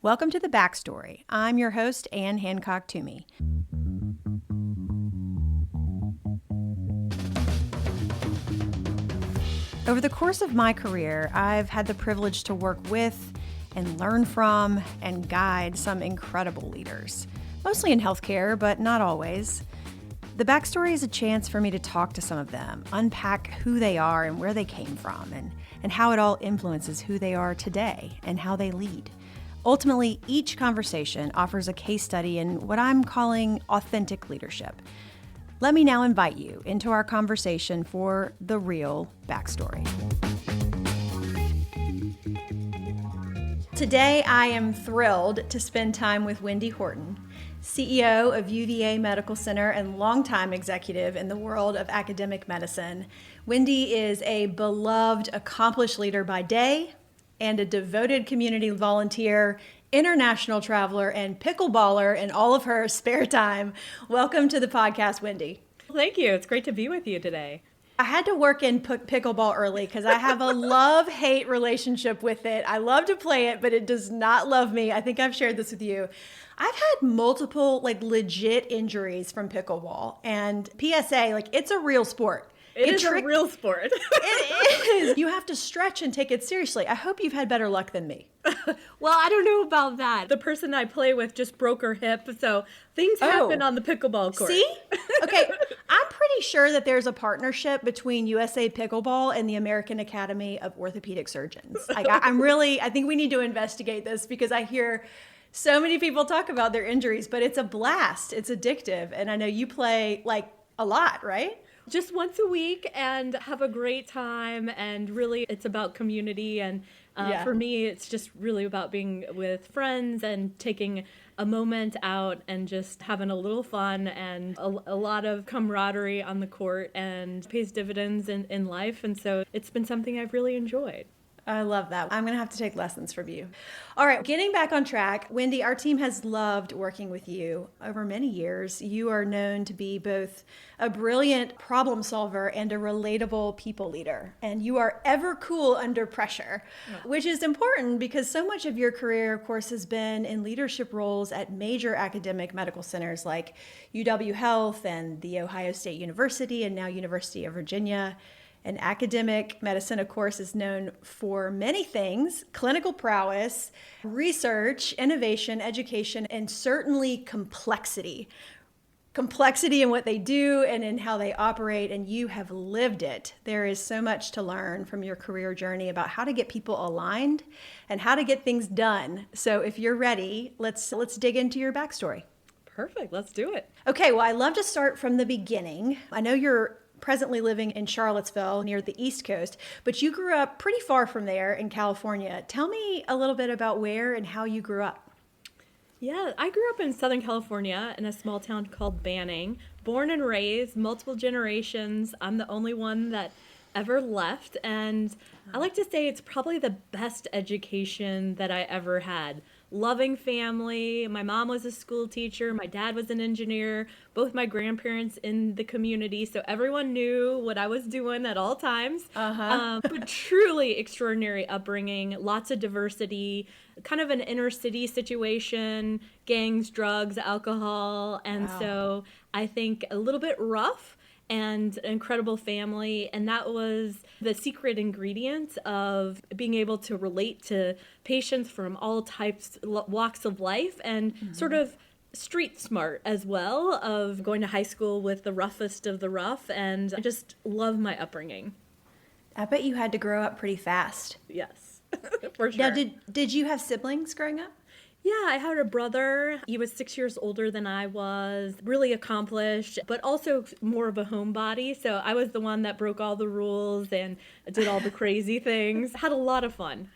Welcome to The Backstory. I'm your host, Anne Hancock Toomey. Over the course of my career, I've had the privilege to work with and learn from and guide some incredible leaders, mostly in healthcare, but not always. The Backstory is a chance for me to talk to some of them, unpack who they are and where they came from, and how it all influences who they are today and how they lead. Ultimately, each conversation offers a case study in what I'm calling authentic leadership. Let me now invite you into our conversation for the real backstory. Today, I am thrilled to spend time with Wendy Horton, CEO of UVA Medical Center and longtime executive in the world of academic medicine. Wendy is a beloved, accomplished leader by day and a devoted community volunteer, international traveler, and pickleballer in all of her spare time. Welcome to the podcast, Wendy. Thank you. It's great to be with you today. I had to work in pickleball early because I have a love-hate relationship with it. I love to play it, but it does not love me. I think I've shared this with you. I've had multiple legit injuries from pickleball, and PSA, it's a real sport. It is a real sport. It is. You have to stretch and take it seriously. I hope you've had better luck than me. Well, I don't know about that. The person I play with just broke her hip, so things happen on the pickleball court. See? Okay, I'm pretty sure that there's a partnership between USA Pickleball and the American Academy of Orthopedic Surgeons. I think we need to investigate this because I hear so many people talk about their injuries, but it's a blast. It's addictive, and I know you play a lot, right? Just once a week and have a great time, and really it's about community, and for me it's just really about being with friends and taking a moment out and just having a little fun, and a lot of camaraderie on the court, and pays dividends in life, and so it's been something I've really enjoyed. I love that. I'm going to have to take lessons from you. All right, getting back on track, Wendy, our team has loved working with you over many years. You are known to be both a brilliant problem solver and a relatable people leader. And you are ever cool under pressure, which is important because so much of your career, of course, has been in leadership roles at major academic medical centers like UW Health and The Ohio State University and now University of Virginia. And academic medicine, of course, is known for many things: clinical prowess, research, innovation, education, and certainly complexity. Complexity in what they do and in how they operate, and you have lived it. There is so much to learn from your career journey about how to get people aligned and how to get things done. So if you're ready, let's dig into your backstory. Perfect. Let's do it. Okay, well, I love to start from the beginning. I know you're presently living in Charlottesville near the East Coast, but you grew up pretty far from there in California. Tell me a little bit about where and how you grew up. Yeah, I grew up in Southern California in a small town called Banning. Born and raised, multiple generations. I'm the only one that ever left, and I like to say it's probably the best education that I ever had. Loving family. My mom was a school teacher. My dad was an engineer. Both my grandparents in the community. So everyone knew what I was doing at all times. But truly extraordinary upbringing. Lots of diversity. Kind of an inner city situation. Gangs, drugs, alcohol. And so I think a little bit rough. And an incredible family, and that was the secret ingredient of being able to relate to patients from all types, walks of life, and sort of street smart as well, of going to high school with the roughest of the rough, and I just love my upbringing. I bet you had to grow up pretty fast. Yes, for sure. Now, did you have siblings growing up? Yeah, I had a brother. He was 6 years older than I was, really accomplished, but also more of a homebody. So I was the one that broke all the rules and did all the crazy things. Had a lot of fun.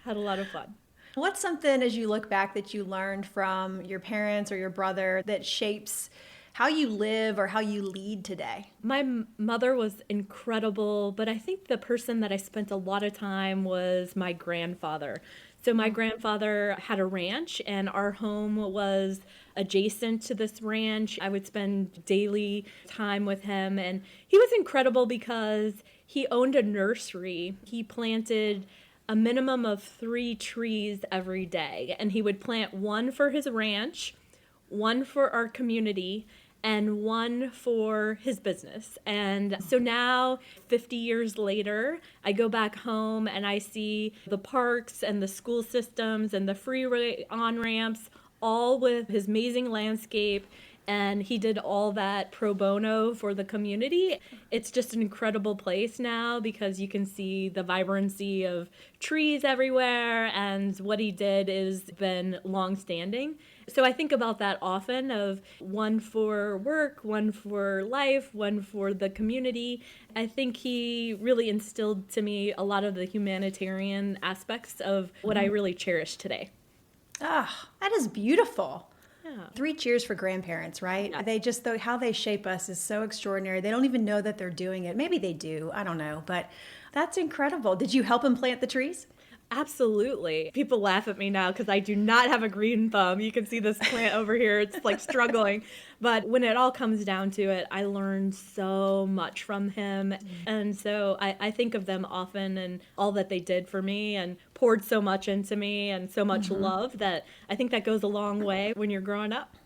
What's something, as you look back, that you learned from your parents or your brother that shapes how you live or how you lead today? My mother was incredible, but I think the person that I spent a lot of time was my grandfather. So my grandfather had a ranch, and our home was adjacent to this ranch. I would spend daily time with him, and he was incredible because he owned a nursery. He planted a minimum of 3 trees every day. And he would plant one for his ranch, one for our community, and one for his business. And so now, 50 years later, I go back home and I see the parks and the school systems and the freeway on-ramps, all with his amazing landscape. And he did all that pro bono for the community. It's just an incredible place now because you can see the vibrancy of trees everywhere, and what he did has been long-standing. So I think about that often, of one for work, one for life, one for the community. I think he really instilled to me a lot of the humanitarian aspects of what I really cherish today. Ah, that is beautiful. Yeah. 3 cheers for grandparents, right? Yeah. They just, though, how they shape us is so extraordinary. They don't even know that they're doing it. Maybe they do. I don't know. But that's incredible. Did you help him plant the trees? Absolutely. People laugh at me now because I do not have a green thumb. You can see this plant over here. It's like struggling. But when it all comes down to it, I learned so much from him. And so I think of them often and all that they did for me and poured so much into me and so much love that I think that goes a long way when you're growing up.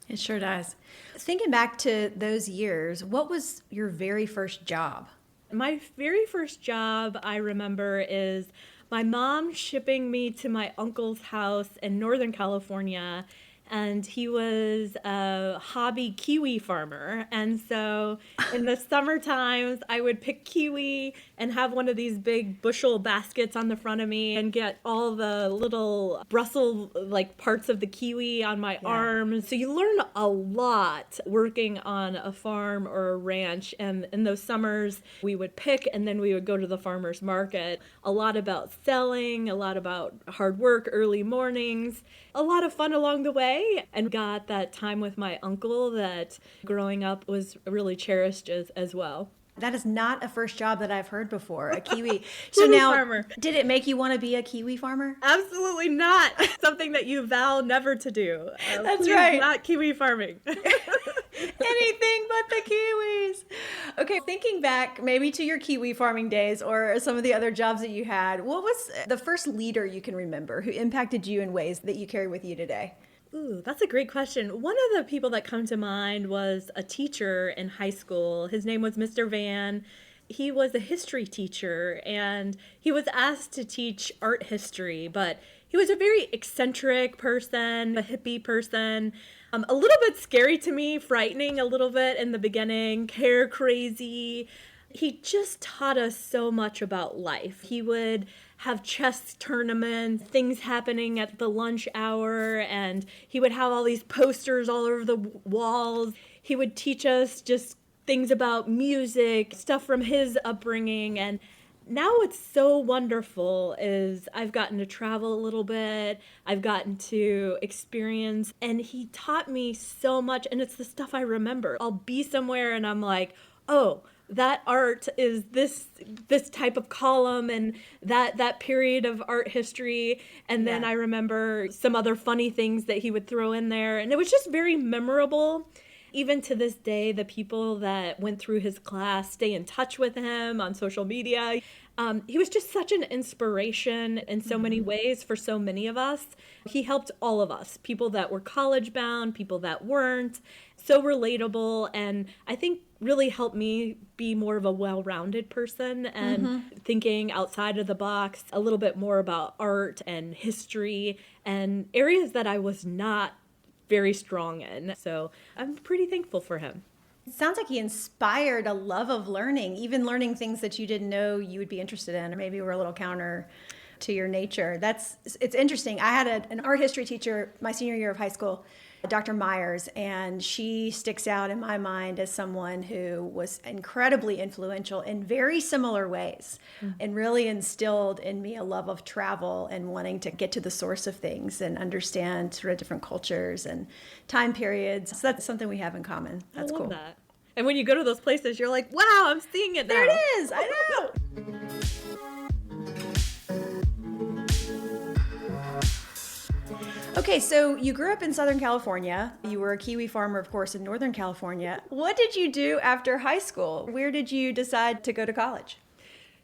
It sure does. Thinking back to those years, what was your very first job? My very first job I remember is my mom shipping me to my uncle's house in Northern California, and he was a hobby kiwi farmer. And so in the summer times, I would pick kiwi and have one of these big bushel baskets on the front of me and get all the little Brussels like parts of the kiwi on my arms. So you learn a lot working on a farm or a ranch. And in those summers, we would pick and then we would go to the farmer's market. A lot about selling, a lot about hard work, early mornings, a lot of fun along the way, and got that time with my uncle that growing up was really cherished as well. That is not a first job that I've heard before, a kiwi. So Kiwi now, farmer. Did it make you want to be a kiwi farmer? Absolutely not. Something that you vow never to do. That's Please, right. Not kiwi farming. Anything but the kiwis. Okay, thinking back maybe to your kiwi farming days or some of the other jobs that you had, what was the first leader you can remember who impacted you in ways that you carry with you today? Ooh, that's a great question. One of the people that come to mind was a teacher in high school. His name was Mr. Van. He was a history teacher, and he was asked to teach art history, but he was a very eccentric person, a hippie person, a little bit scary to me, frightening a little bit in the beginning, hair crazy. He just taught us so much about life. He would have chess tournaments, things happening at the lunch hour, and he would have all these posters all over the walls. He would teach us just things about music, stuff from his upbringing. And now what's so wonderful is I've gotten to travel a little bit. I've gotten to experience, and he taught me so much, and it's the stuff I remember. I'll be somewhere and I'm like, oh, that art is this type of column and that period of art history. And then I remember some other funny things that he would throw in there. And it was just very memorable. Even to this day, the people that went through his class stay in touch with him on social media. He was just such an inspiration in so many ways for so many of us. He helped all of us, people that were college bound, people that weren't, so relatable, and I think really helped me be more of a well-rounded person and thinking outside of the box a little bit more about art and history and areas that I was not very strong in. So I'm pretty thankful for him. It sounds like he inspired a love of learning, even learning things that you didn't know you would be interested in, or maybe were a little counter to your nature. It's interesting. I had an art history teacher my senior year of high school, Dr. Myers, and she sticks out in my mind as someone who was incredibly influential in very similar ways and really instilled in me a love of travel and wanting to get to the source of things and understand sort of different cultures and time periods. So that's something we have in common. That's I love cool. that. And when you go to those places, you're like, wow, I'm seeing it now. There it is. I know. Okay, so you grew up in Southern California. You were a kiwi farmer, of course, in Northern California. What did you do after high school? Where did you decide to go to college?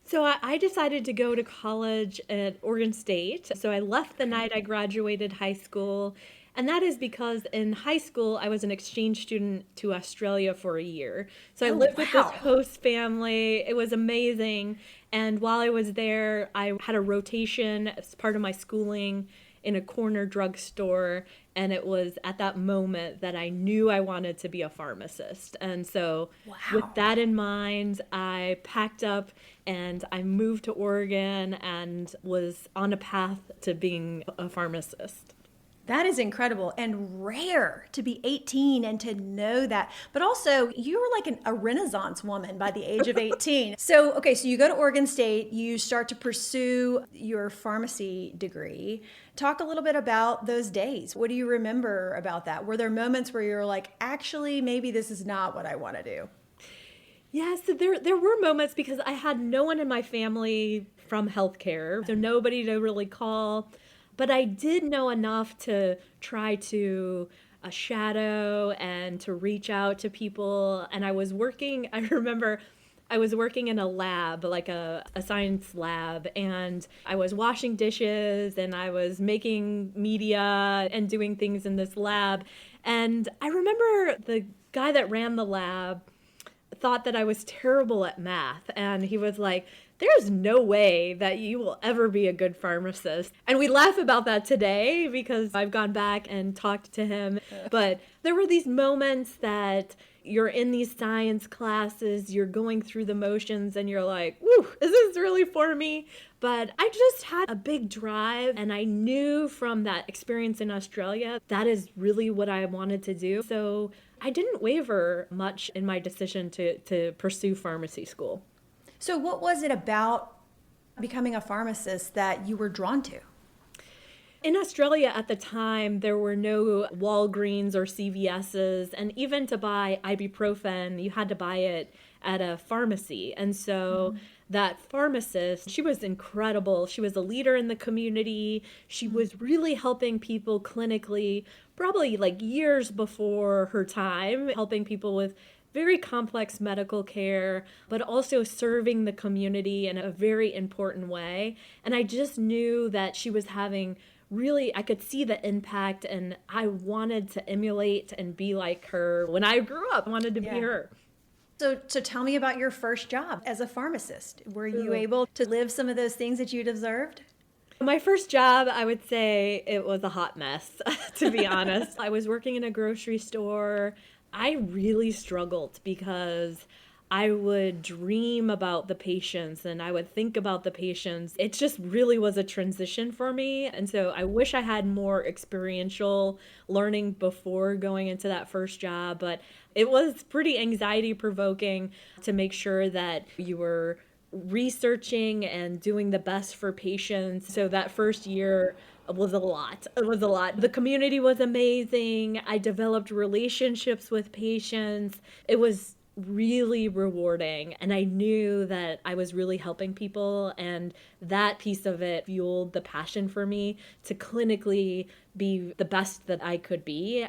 So I decided to go to college at Oregon State. So I left the night I graduated high school. And that is because in high school, I was an exchange student to Australia for a year. So I Oh, lived with this wow. host family. It was amazing. And while I was there, I had a rotation as part of my schooling in a corner drugstore. And it was at that moment that I knew I wanted to be a pharmacist. And so, with Wow. that in mind, I packed up and I moved to Oregon and was on a path to being a pharmacist. That is incredible and rare to be 18 and to know that. But also, you were like a Renaissance woman by the age of 18. So, okay, so you go to Oregon State, you start to pursue your pharmacy degree. Talk a little bit about those days. What do you remember about that? Were there moments where you're like, actually, maybe this is not what I want to do? Yeah, so there were moments because I had no one in my family from healthcare, so nobody to really call. But I did know enough to try to shadow and to reach out to people. And I was working, I remember I was working in a lab, like a science lab, and I was washing dishes and I was making media and doing things in this lab. And I remember the guy that ran the lab thought that I was terrible at math. And he was like, there's no way that you will ever be a good pharmacist. And we laugh about that today because I've gone back and talked to him. But there were these moments that you're in these science classes, you're going through the motions, and you're like, woo, is this really for me? But I just had a big drive, and I knew from that experience in Australia, that is really what I wanted to do. So I didn't waver much in my decision to pursue pharmacy school. So, what was it about becoming a pharmacist that you were drawn to? In Australia at the time, there were no Walgreens or CVS's, and even to buy ibuprofen, you had to buy it at a pharmacy. And so that pharmacist, she was incredible. She was a leader in the community. She was really helping people clinically, probably like years before her time, helping people with very complex medical care, but also serving the community in a very important way. And I just knew that she was having really, I could see the impact, and I wanted to emulate and be like her. When I grew up, I wanted to be her. So tell me about your first job as a pharmacist. Were you able to live some of those things that you'd observed? My first job, I would say it was a hot mess, to be honest. I was working in a grocery store. I really struggled because I would dream about the patients and I would think about the patients. It just really was a transition for me. And so I wish I had more experiential learning before going into that first job, but it was pretty anxiety provoking to make sure that you were researching and doing the best for patients. So that first year was a lot. It was a lot. The community was amazing. I developed relationships with patients. It was really rewarding, and I knew that I was really helping people, and that piece of it fueled the passion for me to clinically be the best that I could be.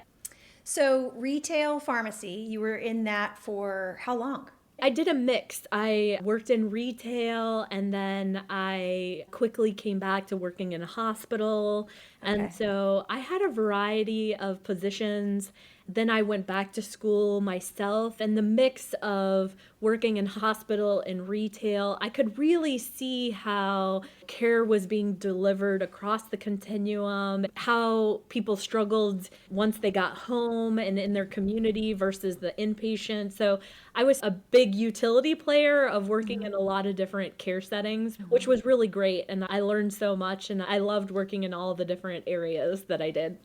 So retail pharmacy, you were in that for how long? I did a mix. I worked in retail and then I quickly came back to working in a hospital. And so I had a variety of positions. Then I went back to school myself, and the mix of working in hospital and retail, I could really see how care was being delivered across the continuum, how people struggled once they got home and in their community versus the inpatient. So I was a big utility player of working in a lot of different care settings, which was really great. And I learned so much, and I loved working in all the different areas that I did.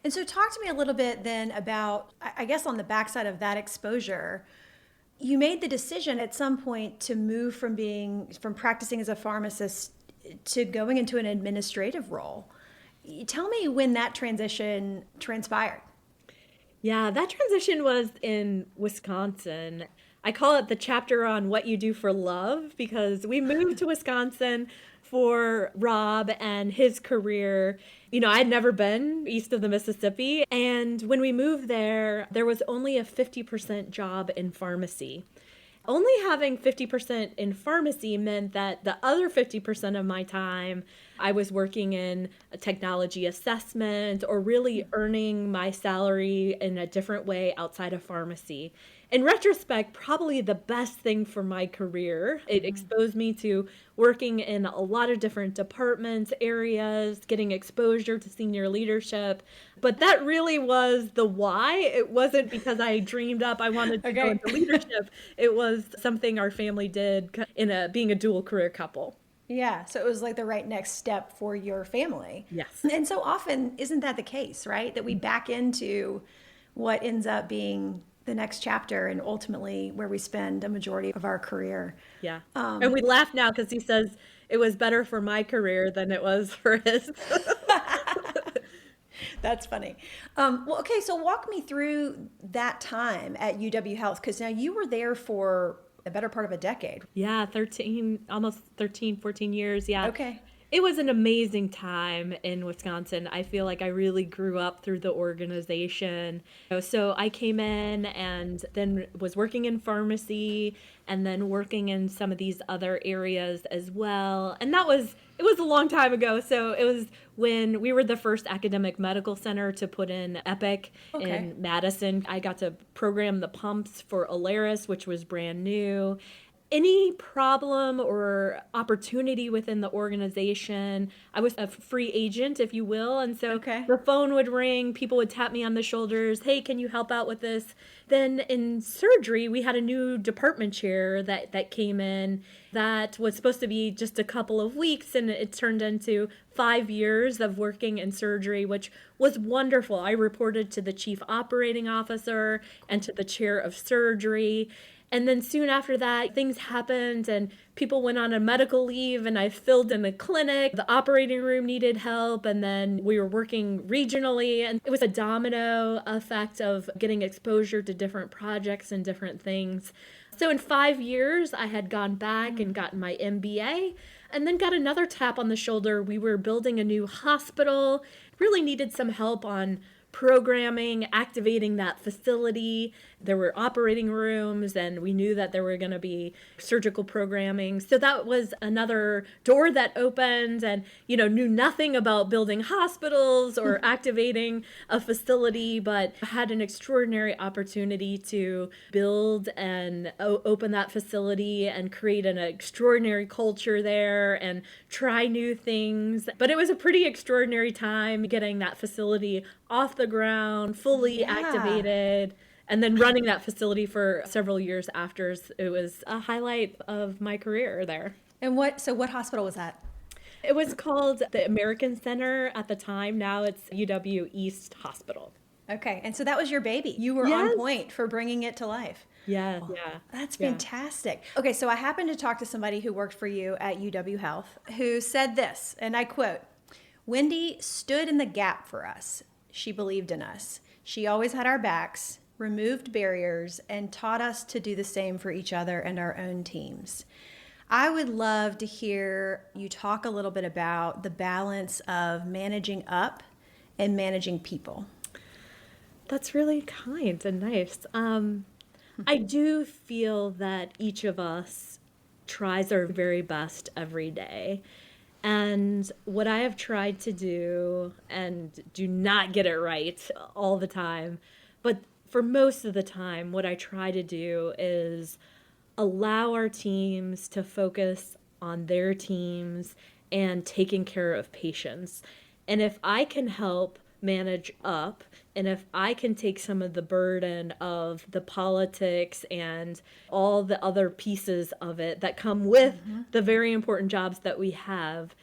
And so talk to me a little bit then about, I guess on the backside of that exposure, you made the decision at some point to move from practicing as a pharmacist to going into an administrative role. Tell me when that transition transpired. Yeah, that transition was in Wisconsin. I call it the chapter on what you do for love because we moved to Wisconsin for Rob and his career. You know, I'd never been east of the Mississippi. And when we moved there, there was only a 50% job in pharmacy. only having 50% in pharmacy meant that the other 50% of my time I was working in a technology assessment or really earning my salary in a different way outside of pharmacy. In retrospect, probably the best thing for my career. It exposed me to working in a lot of different departments, areas, getting exposure to senior leadership. But that really was the why. It wasn't because I dreamed up I wanted to go Okay. into leadership. It was something our family did in being a dual career couple. Yeah, so it was like the right next step for your family. Yes. And so often, isn't that the case, right? That we back into what ends up being the next chapter and ultimately where we spend a majority of our career. Yeah. And we laugh now because he says it was better for my career than it was for his. That's funny. Well, okay, so walk me through that time at UW Health because now you were there for a better part of a decade. Yeah, 13, almost 13, 14 years. Yeah. Okay. It was an amazing time in Wisconsin. I feel like I really grew up through the organization. So I came in and then was working in pharmacy and then working in some of these other areas as well. And it was a long time ago. So it was when we were the first academic medical center to put in Epic Okay. in Madison. I got to program the pumps for Alaris, which was brand new. Any problem or opportunity within the organization, I was a free agent, if you will. And so Okay. the phone would ring, people would tap me on the shoulders. Hey, can you help out with this? Then in surgery, we had a new department chair that came in that was supposed to be just a couple of weeks. And it turned into 5 years of working in surgery, which was wonderful. I reported to the chief operating officer and to the chair of surgery. And then soon after that, things happened and people went on a medical leave and I filled in a clinic. The operating room needed help and then we were working regionally and it was a domino effect of getting exposure to different projects and different things. So in 5 years, I had gone back and gotten my MBA and then got another tap on the shoulder. We were building a new hospital, really needed some help on programming, activating that facility. There were operating rooms and we knew that there were going to be surgical programming. So that was another door that opened and, knew nothing about building hospitals or activating a facility, but had an extraordinary opportunity to build and open that facility and create an extraordinary culture there and try new things. But it was a pretty extraordinary time getting that facility off the ground, fully activated, and then running that facility for several years after. It was a highlight of my career there. And what hospital was that? It was called the American Center at the time. Now it's UW East Hospital. Okay. And so that was your baby. You were on point for bringing it to life. Yes, yeah. That's fantastic. Okay, so I happened to talk to somebody who worked for you at UW Health who said this, and I quote, "Wendy stood in the gap for us. She believed in us. She always had our backs, removed barriers, and taught us to do the same for each other and our own teams." I would love to hear you talk a little bit about the balance of managing up and managing people. That's really kind and nice. I do feel that each of us tries our very best every day. And what I have tried to do, and do not get it right all the time, but for most of the time, what I try to do is allow our teams to focus on their teams and taking care of patients. And if I can help manage up, and if I can take some of the burden of the politics and all the other pieces of it that come with the very important jobs that we have,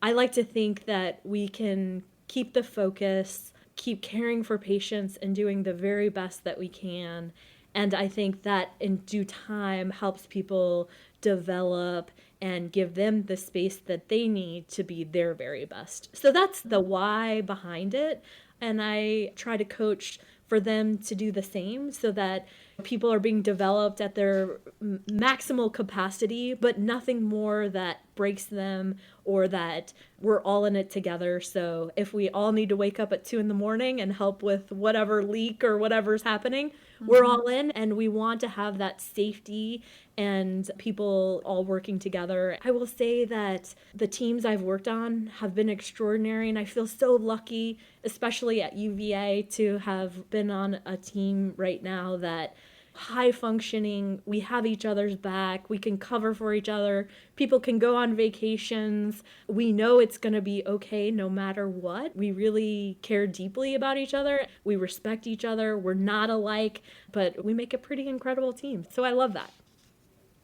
I like to think that we can keep the focus, keep caring for patients and doing the very best that we can. And I think that in due time helps people develop and give them the space that they need to be their very best. So that's the why behind it. And I try to coach for them to do the same so that People are being developed at their maximal capacity, but nothing more that breaks them or that we're all in it together. So if we all need to wake up at 2 a.m. and help with whatever leak or whatever's happening, we're all in, and we want to have that safety and people all working together. I will say that the teams I've worked on have been extraordinary, and I feel so lucky, especially at UVA, to have been on a team right now that high functioning, we have each other's back, we can cover for each other, people can go on vacations, we know it's going to be okay no matter what. We really care deeply about each other, we respect each other, we're not alike, but we make a pretty incredible team. So I love that.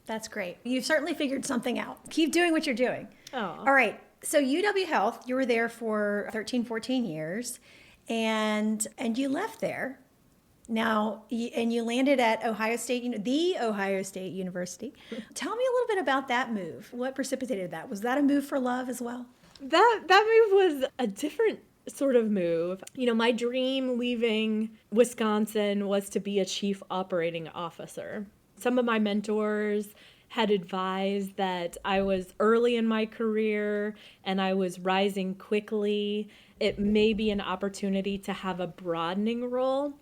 That's great. You've certainly figured something out. Keep doing what you're doing. Oh. All right. So UW Health, you were there for 13, 14 years, and you left there. Now, and you landed at the Ohio State University. Tell me a little bit about that move. What precipitated that? Was that a move for love as well? That move was a different sort of move. My dream leaving Wisconsin was to be a chief operating officer. Some of my mentors had advised that I was early in my career and I was rising quickly. It may be an opportunity to have a broadening role.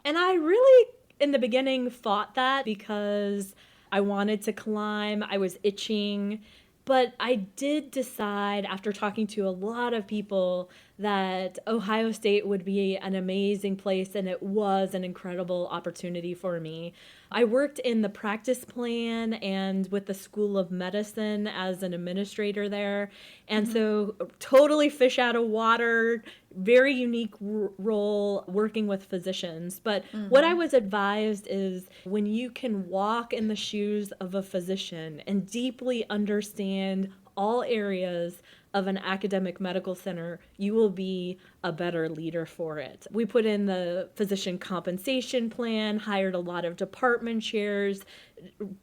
And I really, in the beginning, fought that because I wanted to climb. I was itching. But I did decide, after talking to a lot of people, that Ohio State would be an amazing place, and it was an incredible opportunity for me. I worked in the practice plan and with the School of Medicine as an administrator there. And so totally fish out of water, very unique role working with physicians. But what I was advised is when you can walk in the shoes of a physician and deeply understand all areas of an academic medical center, you will be a better leader for it. We put in the physician compensation plan, hired a lot of department chairs,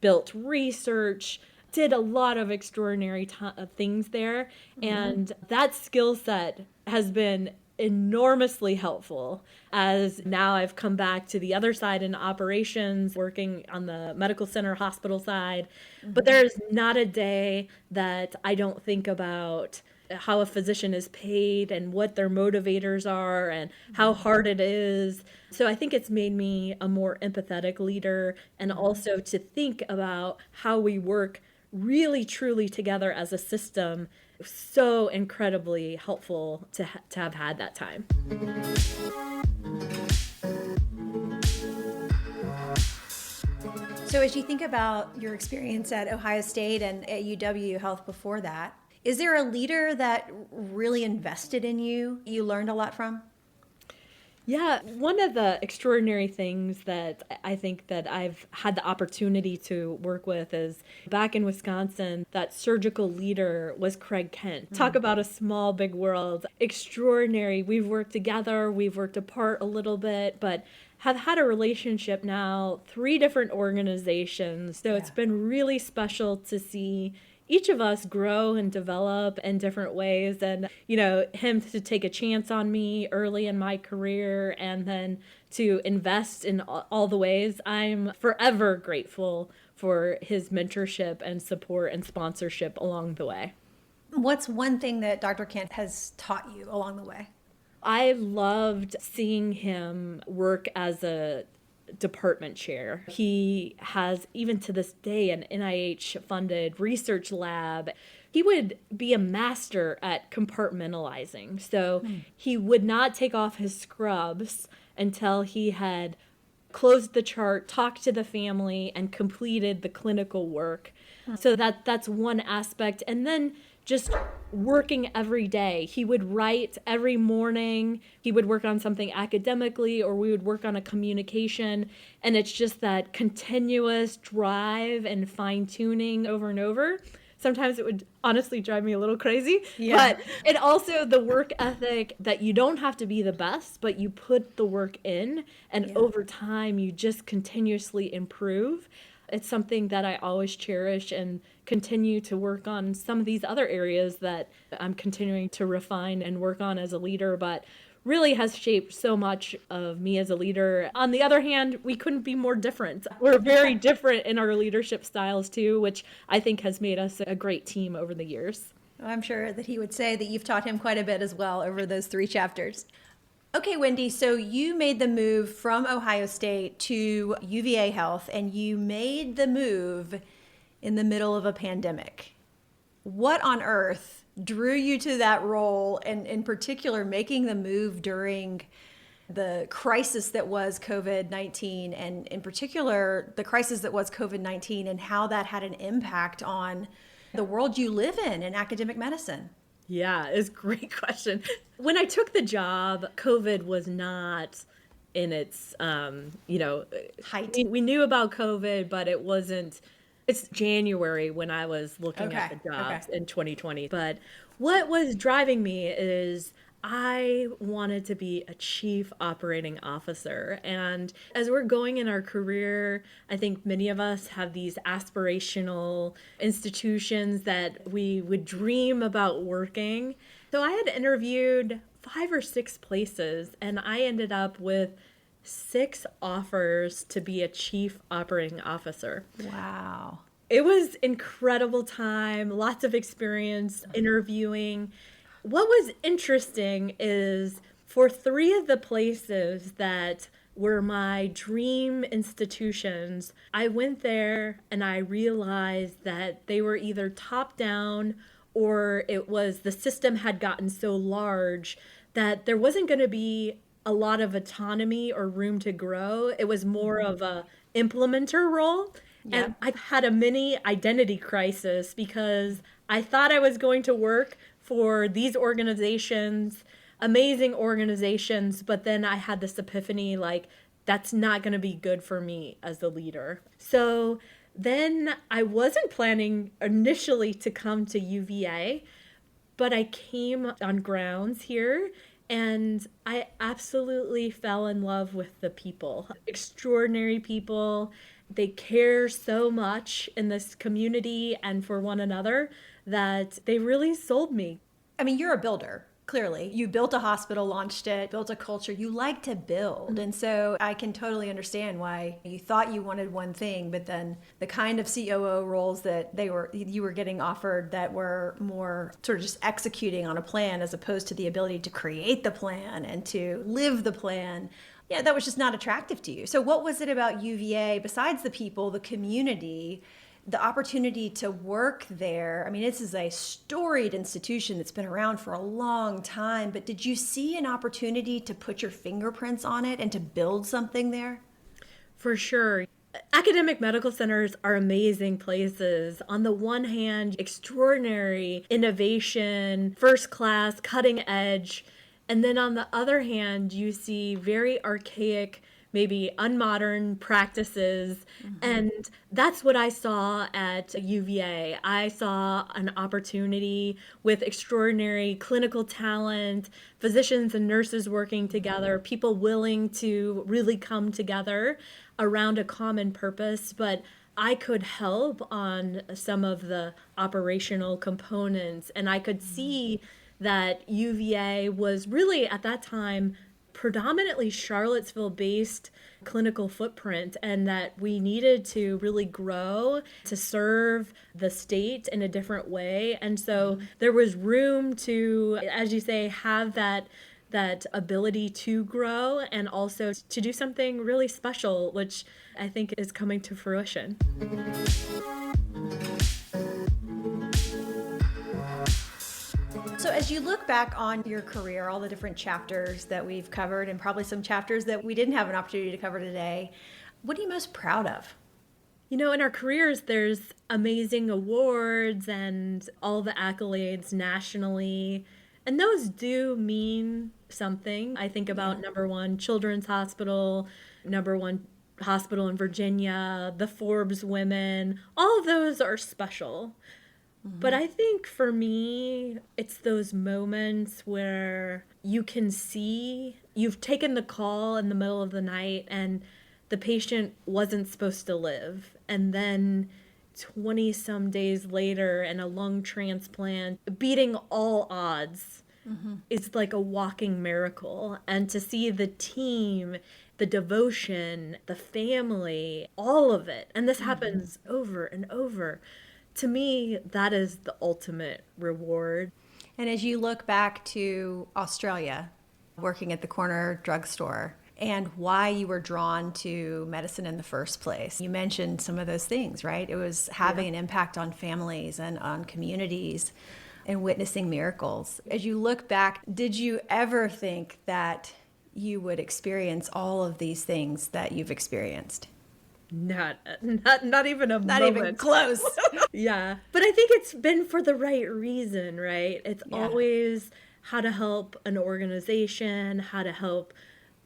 built research, did a lot of extraordinary things there. And that skill set has been enormously helpful as now I've come back to the other side in operations, working on the medical center hospital side. But there's not a day that I don't think about how a physician is paid and what their motivators are and how hard it is. So I think it's made me a more empathetic leader, and also to think about how we work really truly together as a system. So incredibly helpful to have had that time. So as you think about your experience at Ohio State and at UW Health before that, is there a leader that really invested in you learned a lot from? Yeah, one of the extraordinary things that I think that I've had the opportunity to work with is back in Wisconsin, that surgical leader was Craig Kent. Talk about a small, big world. Extraordinary. We've worked together, we've worked apart a little bit, but have had a relationship now, 3 different organizations. So it's been really special to see each of us grow and develop in different ways, and him to take a chance on me early in my career and then to invest in all the ways. I'm forever grateful for his mentorship and support and sponsorship along the way. What's one thing that Dr. Kent has taught you along the way? I loved seeing him work as a department chair. He has, even to this day, an NIH-funded research lab. He would be a master at compartmentalizing. So he would not take off his scrubs until he had closed the chart, talked to the family, and completed the clinical work. So that's one aspect. And then just working every day. He would write every morning. He would work on something academically, or we would work on a communication. And it's just that continuous drive and fine tuning over and over. Sometimes it would honestly drive me a little crazy. But it also the work ethic that you don't have to be the best, but you put the work in, and over time you just continuously improve. It's something that I always cherish and continue to work on some of these other areas that I'm continuing to refine and work on as a leader. But really has shaped so much of me as a leader. On the other hand, we couldn't be more different. We're very different in our leadership styles too, which I think has made us a great team over the years. I'm sure that he would say that you've taught him quite a bit as well over those 3 chapters. Okay, Wendy, so you made the move from Ohio State to UVA Health, and you made the move in the middle of a pandemic. What on earth drew you to that role, and in particular, making the move during the crisis that was COVID-19, and in particular, the crisis that was COVID-19 and how that had an impact on the world you live in academic medicine? Yeah, it's a great question. When I took the job, COVID was not in its, Height. we knew about COVID, but it wasn't, it's January when I was looking at the jobs in 2020. But what was driving me is I wanted to be a chief operating officer. And as we're going in our career, I think many of us have these aspirational institutions that we would dream about working. So I had interviewed 5 or 6 places, and I ended up with 6 offers to be a chief operating officer. Wow. It was incredible time, lots of experience interviewing. What was interesting is for 3 of the places that were my dream institutions, I went there and I realized that they were either top down or it was the system had gotten so large that there wasn't going to be a lot of autonomy or room to grow. It was more of a implementer role. Yep. And I had a mini identity crisis because I thought I was going to work for these organizations, amazing organizations, but then I had this epiphany, like, that's not going to be good for me as a leader. So then I wasn't planning initially to come to UVA, but I came on grounds here and I absolutely fell in love with the people. Extraordinary people. They care so much in this community and for one another that they really sold me. I mean, you're a builder, clearly. You built a hospital, launched it, built a culture. You like to build. And so I can totally understand why you thought you wanted one thing, but then the kind of COO roles that you were getting offered that were more sort of just executing on a plan as opposed to the ability to create the plan and to live the plan. Yeah, that was just not attractive to you. So what was it about UVA, besides the people, the community, the opportunity to work there? I mean, this is a storied institution that's been around for a long time, but did you see an opportunity to put your fingerprints on it and to build something there? For sure. Academic medical centers are amazing places. On the one hand, extraordinary innovation, first class, cutting edge. And then on the other hand, you see very archaic, maybe unmodern practices. Mm-hmm. And that's what I saw at UVA. I saw an opportunity with extraordinary clinical talent, physicians and nurses working together, people willing to really come together around a common purpose. But I could help on some of the operational components, and I could see that UVA was really at that time predominantly Charlottesville-based clinical footprint, and that we needed to really grow to serve the state in a different way. And so there was room to, as you say, have that ability to grow and also to do something really special, which I think is coming to fruition. So as you look back on your career, all the different chapters that we've covered and probably some chapters that we didn't have an opportunity to cover today, what are you most proud of? You know, in our careers, there's amazing awards and all the accolades nationally, and those do mean something. I think about #1 Children's Hospital, #1 hospital in Virginia, the Forbes Women, all of those are special. But I think for me, it's those moments where you can see you've taken the call in the middle of the night and the patient wasn't supposed to live. And then 20 some days later and a lung transplant, beating all odds, is like a walking miracle. And to see the team, the devotion, the family, all of it, and this happens over and over, to me, that is the ultimate reward. And as you look back to Australia, working at the corner drugstore, and why you were drawn to medicine in the first place, you mentioned some of those things, right? It was having an impact on families and on communities and witnessing miracles. As you look back, did you ever think that you would experience all of these things that you've experienced? Not even a Not moment. even close. Yeah. But I think it's been for the right reason, right? It's Yeah. always how to help an organization, how to help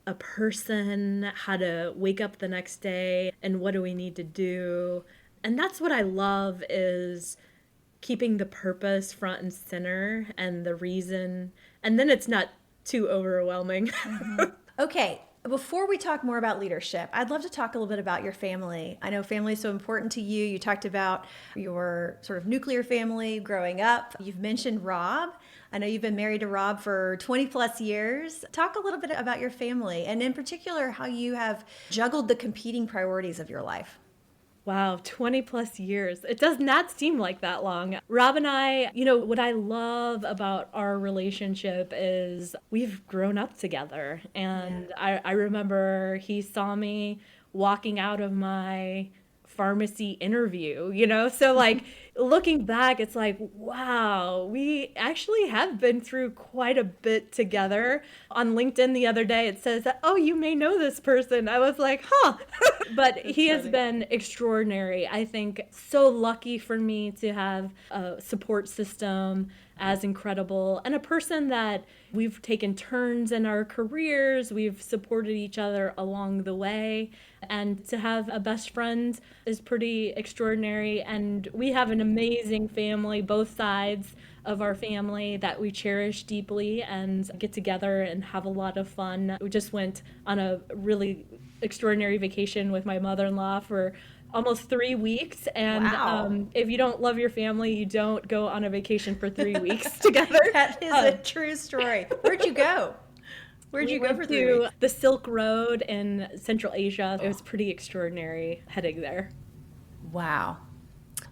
a person, how to wake up the next day, and what do we need to do. And that's what I love, is keeping the purpose front and center and the reason. And then it's not too overwhelming. Okay, before we talk more about leadership, I'd love to talk a little bit about your family. I know family is so important to you. You talked about your sort of nuclear family growing up. You've mentioned Rob. I know you've been married to Rob for 20 plus years. Talk a little bit about your family, and in particular, how you have juggled the competing priorities of your life. Wow, 20 plus years. It does not seem like that long. Rob and I, what I love about our relationship is we've grown up together. And I remember he saw me walking out of my pharmacy interview, So like looking back, it's like, wow, we actually have been through quite a bit together. On LinkedIn the other day, it says that, oh, you may know this person. I was like, huh. But he has been extraordinary. I think so lucky for me to have a support system as incredible, and a person that we've taken turns in our careers. We've supported each other along the way, and to have a best friend is pretty extraordinary. And we have an amazing family, both sides of our family, that we cherish deeply and get together and have a lot of fun. We just went on a really extraordinary vacation with my mother-in-law for almost 3 weeks. And Wow. if you don't love your family, you don't go on a vacation for 3 weeks together. That is a true story. Where'd you go? Where'd you go for 3 to weeks? the Silk Road in Central Asia. It was pretty extraordinary heading there. Wow.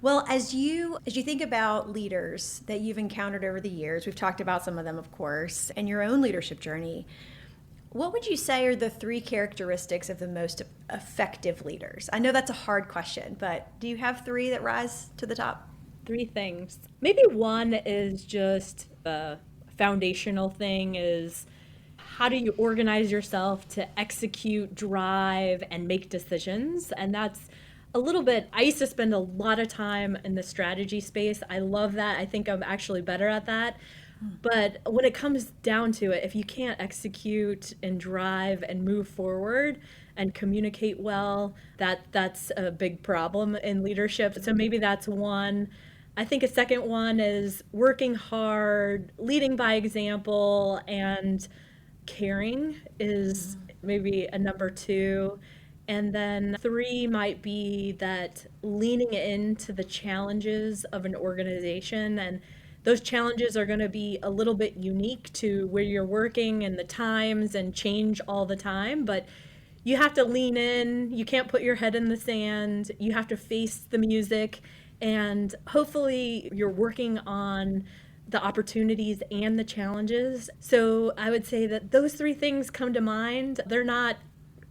Well, as you think about leaders that you've encountered over the years, we've talked about some of them, of course, and your own leadership journey, what would you say are the 3 characteristics of the most effective leaders? I know that's a hard question, but do you have 3 that rise to the top? 3 things. Maybe one is just the foundational thing is, how do you organize yourself to execute, drive, and make decisions? And that's a little bit, I used to spend a lot of time in the strategy space. I love that. I think I'm actually better at that. But when it comes down to it, if you can't execute and drive and move forward and communicate well, that's a big problem in leadership. So maybe that's one. I think a second one is working hard, leading by example, and caring is maybe a number 2. And then 3 might be that leaning into the challenges of an organization. And those challenges are going to be a little bit unique to where you're working and the times, and change all the time. But you have to lean in. You can't put your head in the sand. You have to face the music. And hopefully you're working on the opportunities and the challenges. So I would say that those 3 things come to mind. They're not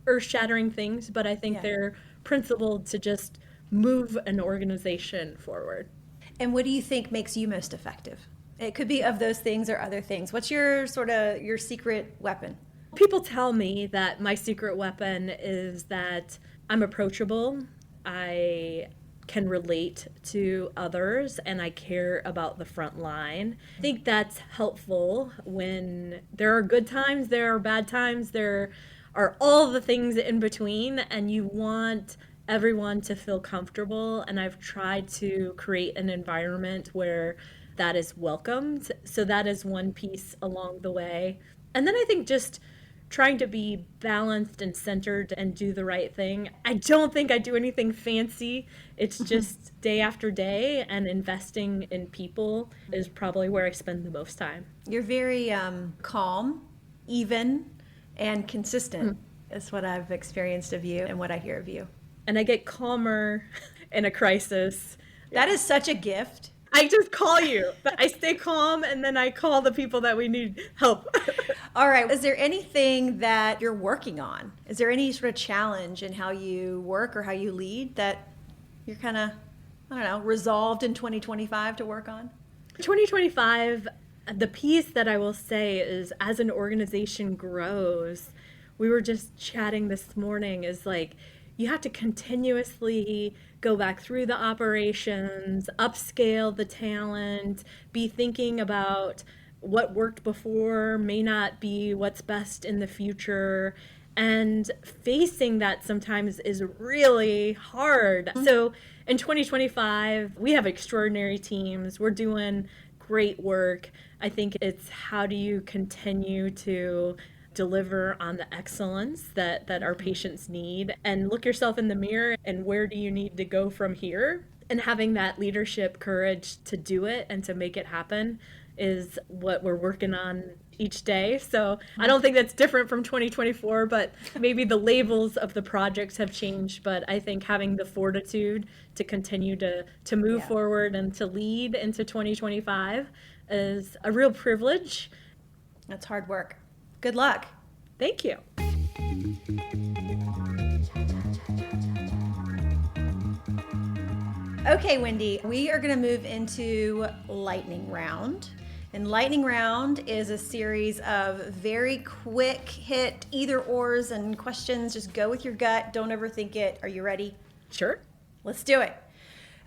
earth-shattering things, but I think they're principled to just move an organization forward. And what do you think makes you most effective? It could be of those things or other things. What's your your secret weapon? People tell me that my secret weapon is that I'm approachable. I can relate to others, and I care about the front line. I think that's helpful when there are good times, there are bad times, there are all the things in between, and you want everyone to feel comfortable. And I've tried to create an environment where that is welcomed. So that is one piece along the way. And then I think just trying to be balanced and centered and do the right thing. I don't think I do anything fancy. It's just day after day, and investing in people is probably where I spend the most time. You're very calm, even, and consistent. Is what I've experienced of you and what I hear of you. And I get calmer in a crisis. That is such a gift. I just call you. I stay calm, and then I call the people that we need help. All right. Is there anything that you're working on? Is there any sort of challenge in how you work or how you lead that you're kind of, I don't know, resolved in 2025 to work on? 2025, the piece that I will say is, as an organization grows, we were just chatting this morning, is like, you have to continuously go back through the operations, upscale the talent, be thinking about what worked before may not be what's best in the future. And facing that sometimes is really hard. So in 2025, we have extraordinary teams. We're doing great work. I think it's how do you continue to deliver on the excellence that our patients need, and look yourself in the mirror and where do you need to go from here, and having that leadership courage to do it and to make it happen is what we're working on each day. So I don't think that's different from 2024, but maybe the labels of the projects have changed. But I think having the fortitude to continue to move forward and to lead into 2025 is a real privilege. That's hard work. Good luck. Thank you. Okay, Wendy, we are going to move into lightning round. And lightning round is a series of very quick hit either ors and questions. Just go with your gut. Don't overthink it. Are you ready? Sure. Let's do it.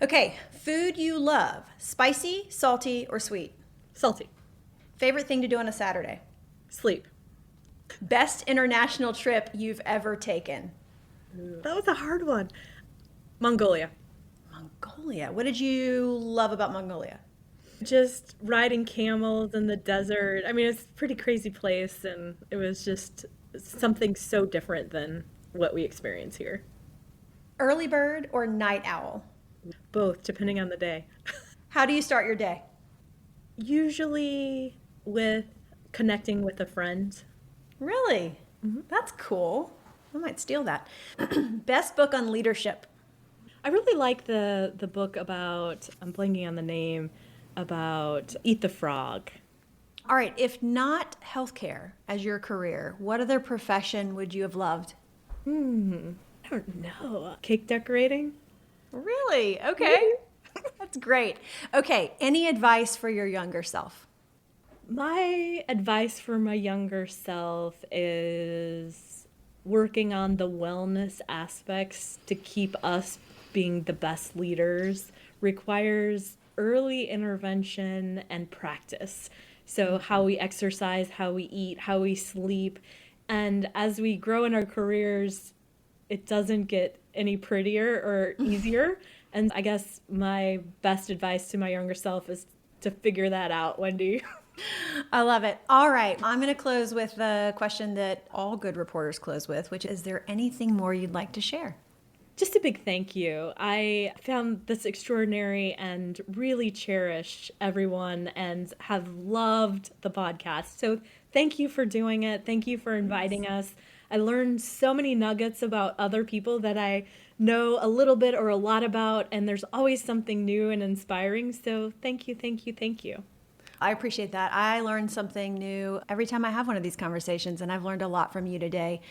Okay, food you love, spicy, salty, or sweet? Salty. Favorite thing to do on a Saturday? Sleep. Best international trip you've ever taken? That was a hard one. Mongolia. Mongolia. What did you love about Mongolia? Just riding camels in the desert. I mean, it's a pretty crazy place, and it was just something so different than what we experience here. Early bird or night owl? Both, depending on the day. How do you start your day? Usually with connecting with a friend. Really? Mm-hmm. That's cool. I might steal that. Best book on leadership? I really like the book about, I'm blanking on the name, about Eat the Frog. All right. If not healthcare as your career, what other profession would you have loved? I don't know. Cake decorating? Really? Okay. That's great. Okay. Any advice for your younger self? My advice for my younger self is working on the wellness aspects to keep us being the best leaders requires early intervention and practice. So how we exercise, how we eat, how we sleep. And as we grow in our careers, it doesn't get any prettier or easier. And I guess my best advice to my younger self is to figure that out, Wendy. I love it. All right. I'm going to close with the question that all good reporters close with, which is there anything more you'd like to share? Just a big thank you. I found this extraordinary and really cherish everyone and have loved the podcast. So thank you for doing it. Thank you for inviting us. I learned so many nuggets about other people that I know a little bit or a lot about, and there's always something new and inspiring. So thank you, thank you, thank you. I appreciate that. I learn something new every time I have one of these conversations, and I've learned a lot from you today.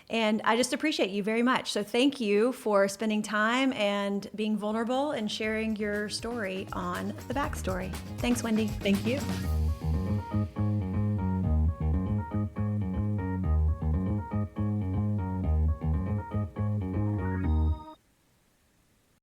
And I just appreciate you very much. So thank you for spending time and being vulnerable and sharing your story on The Backstory. Thanks, Wendy. Thank you.